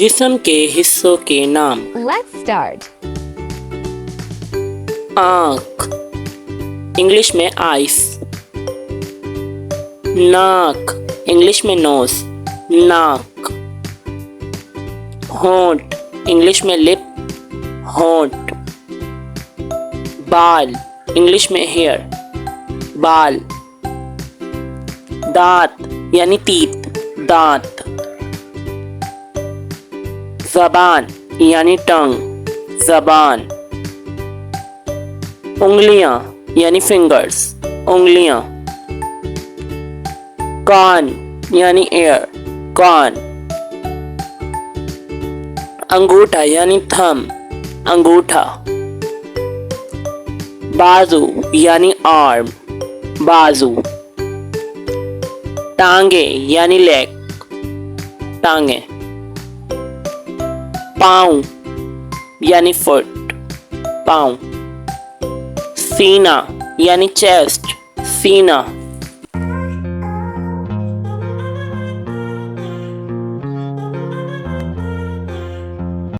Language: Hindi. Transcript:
जिस्म के हिस्सों के नाम। Let's start. आँख, इंग्लिश में आइस। नाक, इंग्लिश में नोज, नाक। होंठ, इंग्लिश में लिप, होंठ। बाल, इंग्लिश में हेयर, बाल। दांत यानी टीथ, दांत। ज़बान यानी टंग, ज़बान। उंगलियां यानी फिंगर्स, उंगलियां। कान यानी ईयर, कान। अंगूठा यानी थंब, अंगूठा। बाजू यानी आर्म, बाजू। टांगे यानी लेग, टांगे। पाँव यानी फुट, पाँव। सीना यानी चेस्ट, सीना।